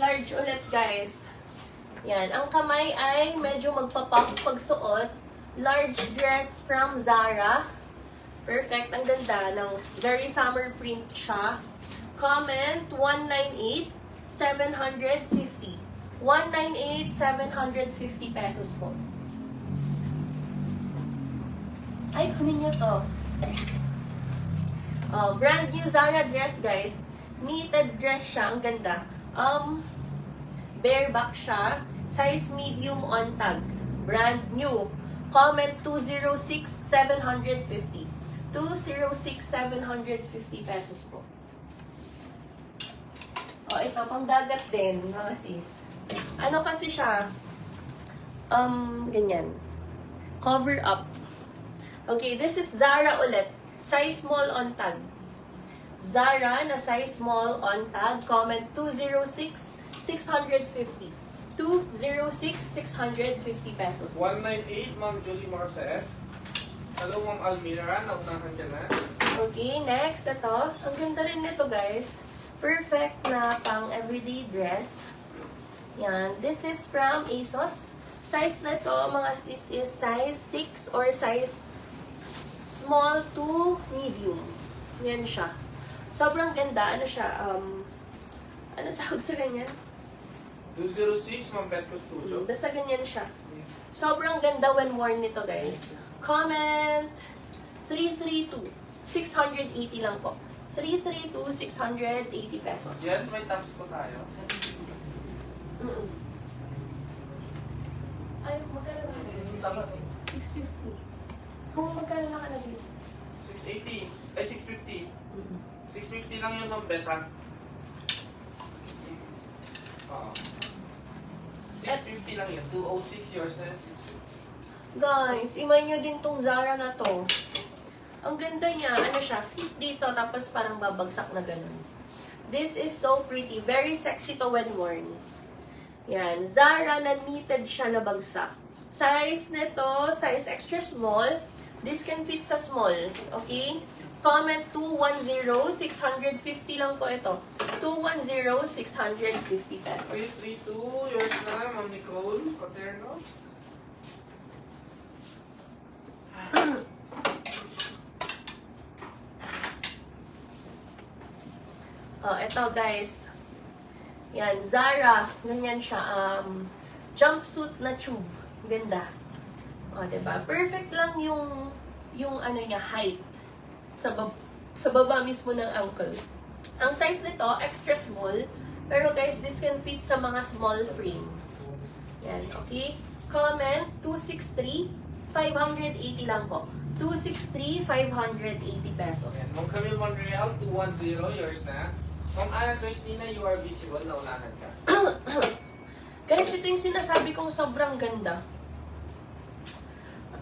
large ulit, guys. Yan. Ang kamay ay medyo magpapop pag suot. Large dress from Zara. Perfect. Ang ganda. Ng very summer print siya. Comment, 198,750. 198,750 pesos po. Ay, kunin nyo to. Brand new Zara dress, guys. Knitted dress siya. Ang ganda. Bareback siya. Size medium on tag. Brand new. Comment 206,750. 206,750 pesos po. Ito, pangdagat din, mga sis. Ano kasi siya? Ganyan. Cover up. Okay, this is Zara ulit. Size small on tag. Zara na size small on tag. Comment 206,650. 206,650 pesos. 198, Ma'am Julie Marcet. Hello, Ma'am Almira. Naunahan ka na. Okay, next. Ito. Ang ganda rin nito, guys. Perfect na pang everyday dress. Yan. This is from ASOS. Size na to, mga sis, is size 6 or size small to medium. Yan siya. Sobrang ganda. Ano siya? Ano tawag sa ganyan? 206, Ma'am Petco Studio. Basta ganyan siya. Sobrang ganda when worn nito, guys. Comment 332. 680 lang po. 332, 680 pesos. Yes, may tax po tayo. Ay, magkano na nakalagay? 650. Kung magkano na nakalagay? 680. Ay, 650. 650 lang yun, Ma'am Bet, ha? Oo. 650 lang yun. 206 yours na yun. 650. Guys, iman nyo din tong Zara na to. Ang ganda niya, ano siya, fit dito, tapos parang babagsak na ganun. This is so pretty. Very sexy to when worn. Yan. Zara na knitted siya na bagsak. Size nito, size extra small. This can fit sa small. Okay? Comment 210, 650 lang po ito. 210, 650 pesos. 332, yours na, Ma'am Nicole Paterno. Ito guys. Yan, Zara. Ganyan siya. Jumpsuit na tube. Ganda. Diba? Perfect lang yung ano niya, height. Sa baba mismo ng ankle. Ang size nito, extra small. Pero guys, this can fit sa mga small frame. Yan, okay? Comment, 263, 580 lang po. 263, 580 pesos. Ayan. Ma'am Camille Monreal, 210, yours na. Ma'am Ana Cristina, you are visible. Naunahan ka. Guys, ito yung sinasabi kong sobrang ganda.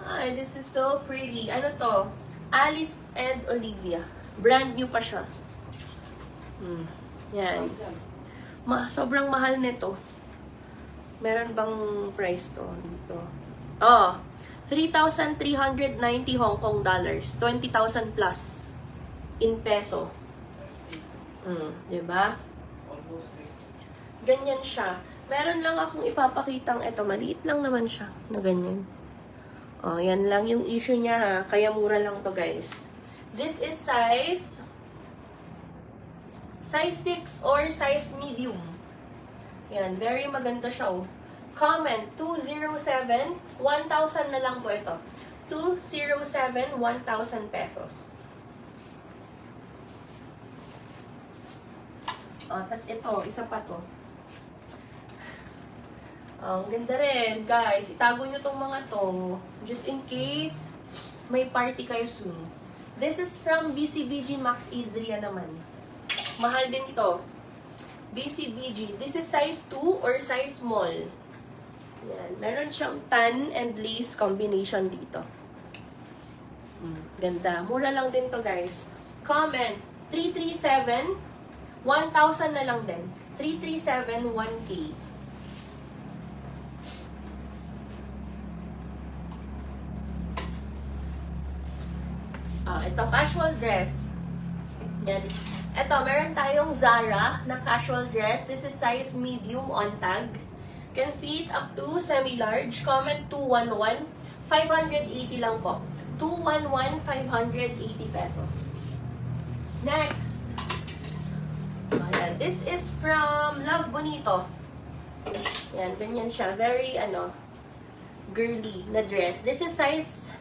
Ay, this is so pretty. Ano to? Alice and Olivia. Brand new pa siya. Yan. Sobrang mahal nito. Meron bang price to dito? 3,390 Hong Kong dollars. 20,000 plus in peso. Diba? Almost Ganyan siya. Meron lang akong ipapakitang ito. Maliit lang naman siya na ganyan. Yan lang yung issue niya ha. Kaya mura lang to guys. This is size 6 or size medium. Yan. Very maganda siya oh. Comment 207, 1,000 na lang po ito. 207, 1,000 pesos. Tas ito, isa pa to. Ang ganda rin, guys. Itago nyo tong mga to. Just in case may party kayo soon. This is from BCBG Max Izria naman. Mahal din to. BCBG. This is size 2 or size small. Yan. Meron siyang tan and lace combination dito. Ganda. Mura lang din to, guys. Comment 337, 1,000 na lang din. 337, 1K. Ito, casual dress. Yan. Ito, meron tayong Zara na casual dress. This is size medium on tag. Can fit up to semi-large. Comment 211. 580 lang po. 211, 580 pesos. Next. Ayan. This is from Love Bonito. Yan, ganyan siya. Very, girly na dress. This is size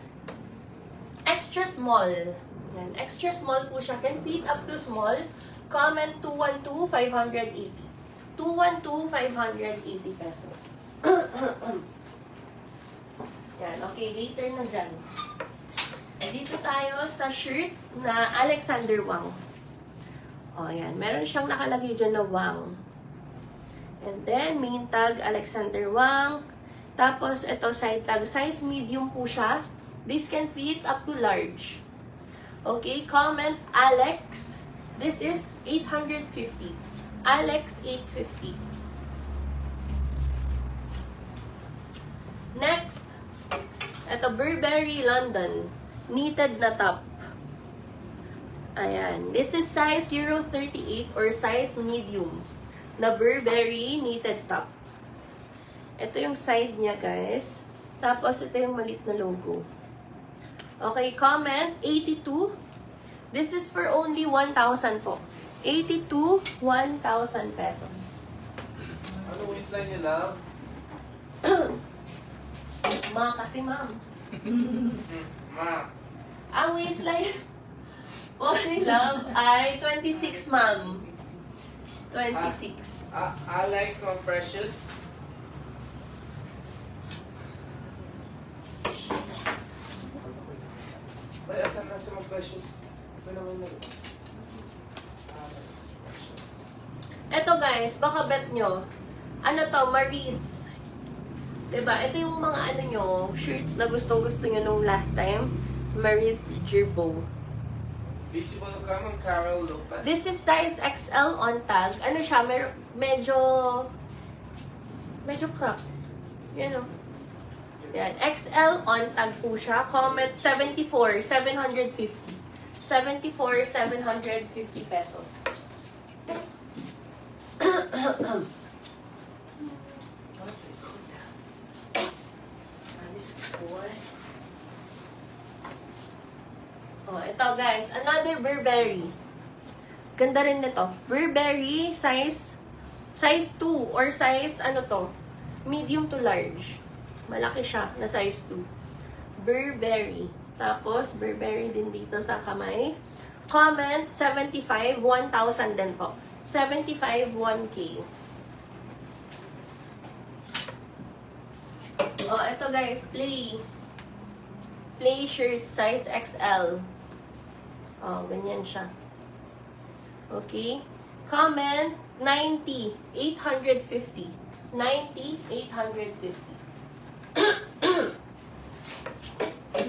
extra small. Yan, extra small po siya. Can fit up to small. Comment 212, 580. 212, 580 pesos. Yan, okay, later na dyan. Dito tayo sa shirt na Alexander Wang. O, yan. Meron siyang nakalagay dyan na Wang. And then, main tag, Alexander Wang. Tapos, ito, side tag. Size medium po siya. This can fit up to large. Okay, comment Alex. This is 850. Alex, 850. Next, ito, Burberry London. Knitted na top. Ayan. This is size 038 or size medium na Burberry knitted top. Ito yung side niya, guys. Tapos, ito yung maliit na logo. Okay, comment 82. This is for only 1,000 po. 82, 1,000 pesos. Ano waistline niyo, love? Ma, kasi ma'am. Ma. Ang waistline po ni love ay 26, ma'am. 26. Alex, my precious. Ay, asan na si my precious? Ito naman na. Alex, precious. Eto guys, baka bet nyo. Ano to, Marith. Diba? Ito yung mga shirts na gustong-gusto nyo nung last time. Marith Girbo. Visible ka ng Carol Lopez. This is size XL on tag. Ano siya? Medyo crop. Yan o. Yan. XL on tag po siya. Comment 74, 750. 74, 750 pesos. Oh, ito guys, another Burberry. Ganda rin nito. Burberry size 2 or size medium to large. Malaki siya na size 2. Burberry. Tapos Burberry din dito sa kamay. Comment 75, 1,000 din po. 75, 1K. Oh, ito guys, play shirt size XL. Oh, ganyan siya. Okay. Comment 90, 850. 90, 850.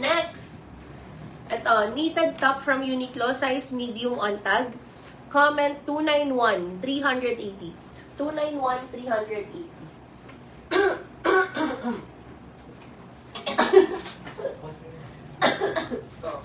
Next. Ito, knitted top from Uniqlo, size medium on tag. Comment 291, 380. 291, 380. Ito.